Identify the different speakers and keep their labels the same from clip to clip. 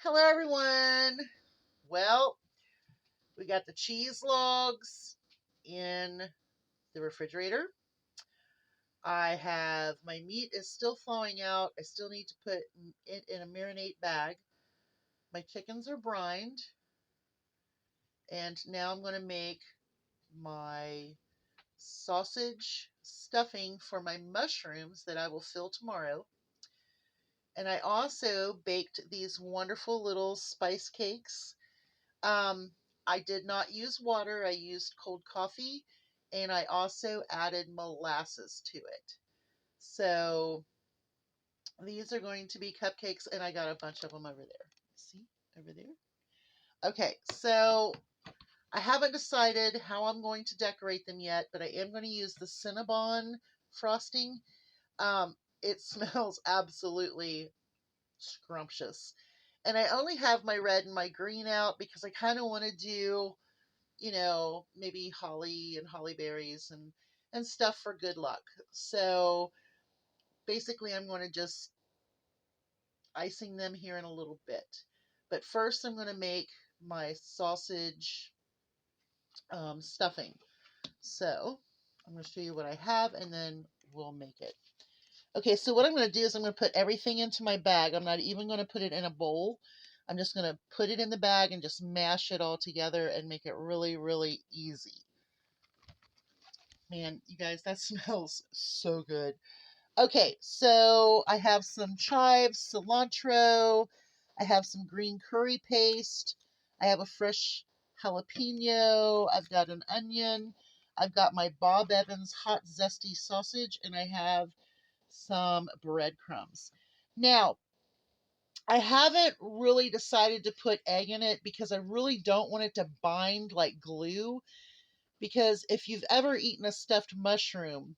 Speaker 1: Hello, everyone. Well, we got the cheese logs in the refrigerator. I have my meat is still thawing out. I still need to put it in a marinade bag. My chickens are brined, and now I'm going to make my sausage stuffing for my mushrooms that I will fill tomorrow. And I also baked these wonderful little spice cakes. Um, I did not use water, I used cold coffee, and I also added molasses to it. So these are going to be cupcakes, and I got a bunch of them over there. See, over there? Okay, so I haven't decided how I'm going to decorate them yet, but I am going to use the Cinnabon frosting. It smells absolutely scrumptious. And I only have my red and my green out because I kind of want to do, maybe holly and holly berries and stuff for good luck. So basically, I'm going to just icing them here in a little bit. But first, I'm going to make my sausage stuffing. So I'm going to show you what I have, and then we'll make it. Okay, so what I'm going to do is I'm going to put everything into my bag. I'm not even going to put it in a bowl. I'm just going to put it in the bag and just mash it all together and make it really, really easy. Man, you guys, that smells so good. Okay, so I have some chives, cilantro. I have some green curry paste. I have a fresh jalapeno. I've got an onion. I've got my Bob Evans hot zesty sausage, and I have some breadcrumbs. Now, I haven't really decided to put egg in it because I really don't want it to bind like glue. Because if you've ever eaten a stuffed mushroom,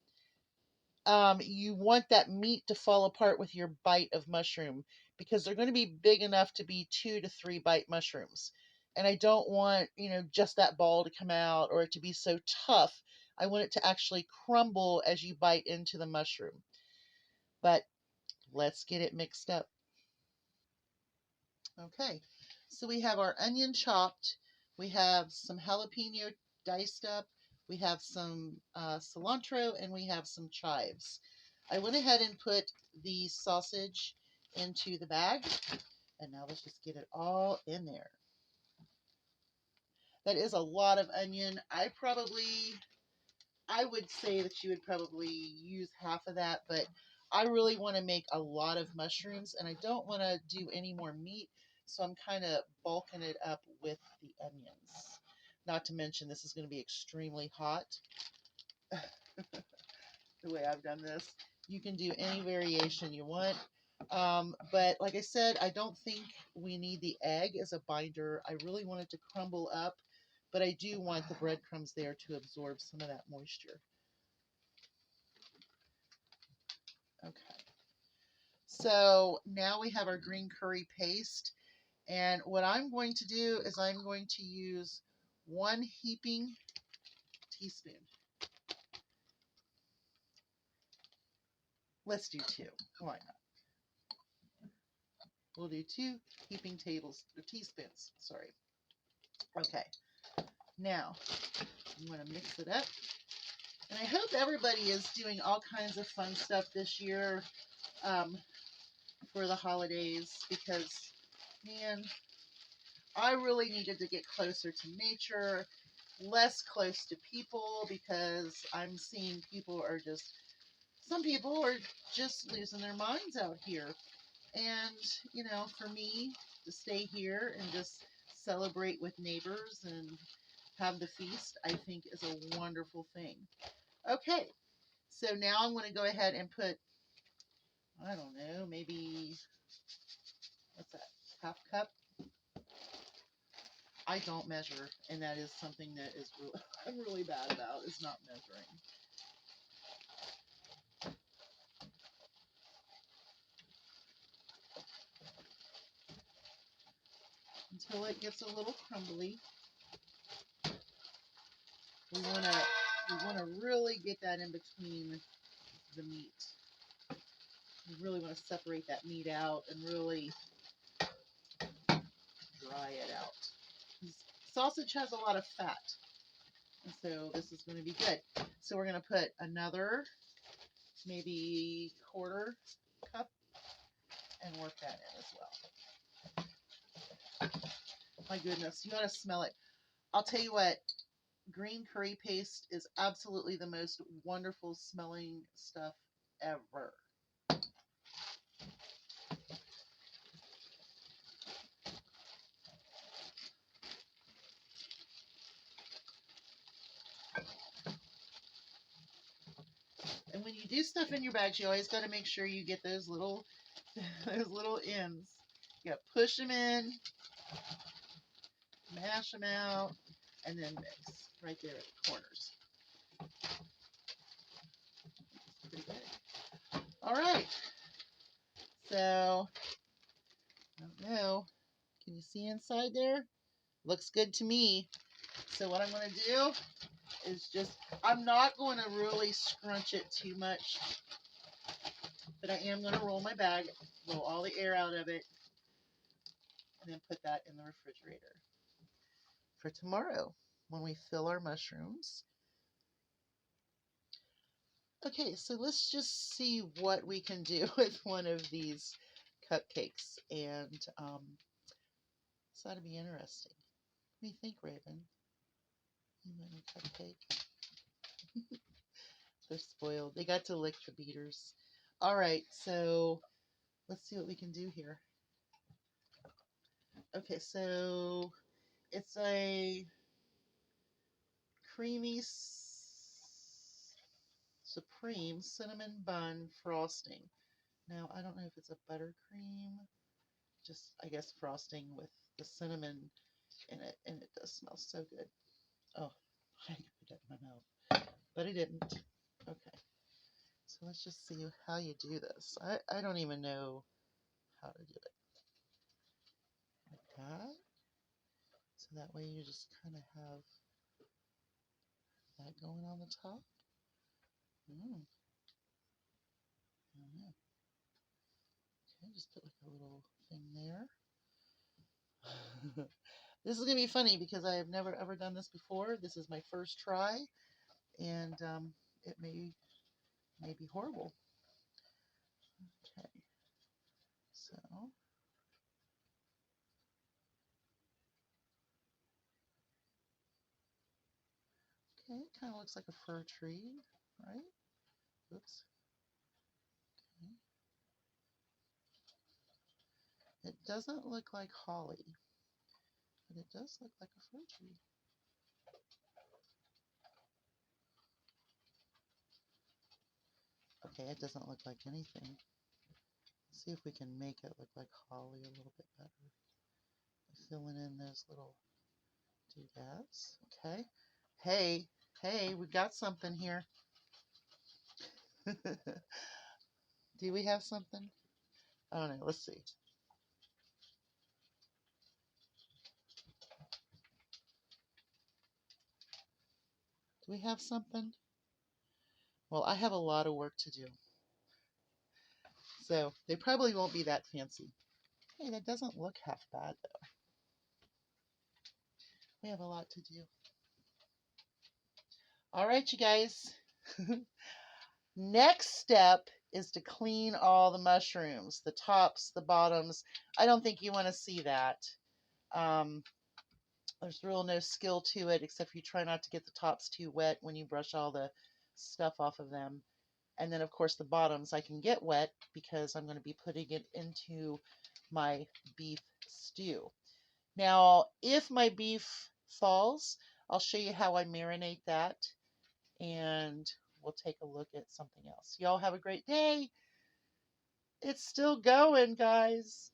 Speaker 1: you want that meat to fall apart with your bite of mushroom because they're going to be big enough to be 2 to 3 bite mushrooms. And I don't want, just that ball to come out or it to be so tough. I want it to actually crumble as you bite into the mushroom. But let's get it mixed up. Okay, so we have our onion chopped. We have some jalapeno diced up. We have some cilantro and we have some chives. I went ahead and put the sausage into the bag. And now let's just get it all in there. That is a lot of onion. I would say that you would probably use half of that, but I really want to make a lot of mushrooms and I don't want to do any more meat, so I'm kind of bulking it up with the onions. Not to mention, this is going to be extremely hot. The way I've done this, you can do any variation you want. But like I said, I don't think we need the egg as a binder. I really want it to crumble up, but I do want the breadcrumbs there to absorb some of that moisture. Okay. So now we have our green curry paste. And what I'm going to do is I'm going to use 1 heaping teaspoon. Let's do 2. Why not? We'll do 2 heaping teaspoons. Sorry. Okay. Now, I'm going to mix it up. And I hope everybody is doing all kinds of fun stuff this year for the holidays because, man, I really needed to get closer to nature, less close to people because I'm seeing some people are just losing their minds out here. And, for me to stay here and just celebrate with neighbors and have the feast, I think is a wonderful thing. Okay, so now I'm going to go ahead and put, I don't know, maybe, what's that, half cup? I don't measure, and that is something that is really, I'm really bad about, is not measuring. Until it gets a little crumbly. We want to really get that in between the meat. We really want to separate that meat out and really Sausage has a lot of fat, and so this is going to be good. So we're going to put another maybe quarter cup and work that in as well. My goodness, you gotta smell it. I'll tell you what, green curry paste is absolutely the most wonderful smelling stuff ever. And when you do stuff in your bags, you always got to make sure you get those little those little ends. You got to push them in, mash them out, and then mix right there at the corners. Pretty good. All right. So, I don't know. Can you see inside there? Looks good to me. So what I'm going to do is I'm not going to really scrunch it too much, but I am going to roll my bag, roll all the air out of it, and then put that in the refrigerator for tomorrow when we fill our mushrooms. Okay, so let's just see what we can do with one of these cupcakes, and this ought to be interesting. What do you think, Raven? You want a cupcake? They're spoiled. They got to lick the beaters. All right, so let's see what we can do here. Okay, so it's a creamy supreme cinnamon bun frosting. Now, I don't know if it's a buttercream, just I guess frosting with the cinnamon in it, and it does smell so good. Oh, I could put that in my mouth, but I didn't. Okay, so let's just see how you do this. I don't even know how to do it. Like that. So that way you just kind of have that going on the top. I don't know. Okay, just put like a little thing there. This is going to be funny because I have never ever done this before. This is my first try, and it may be horrible. Okay, so okay, it kind of looks like a fir tree, right? Oops. Okay. It doesn't look like holly, but it does look like a fir tree. Okay, it doesn't look like anything. Let's see if we can make it look like holly a little bit better. Filling in those little doodads. Okay. Hey, we got something here. Do we have something? I don't know. Let's see. Do we have something? Well, I have a lot of work to do. So they probably won't be that fancy. Hey, that doesn't look half bad, though. We have a lot to do. All right, you guys. Next step is to clean all the mushrooms, the tops, the bottoms. I don't think you want to see that. There's real no skill to it, except you try not to get the tops too wet when you brush all the stuff off of them. And then, of course, the bottoms I can get wet because I'm going to be putting it into my beef stew. Now, if my beef falls, I'll show you how I marinate that, and we'll take a look at something else. Y'all have a great day. It's still going, guys.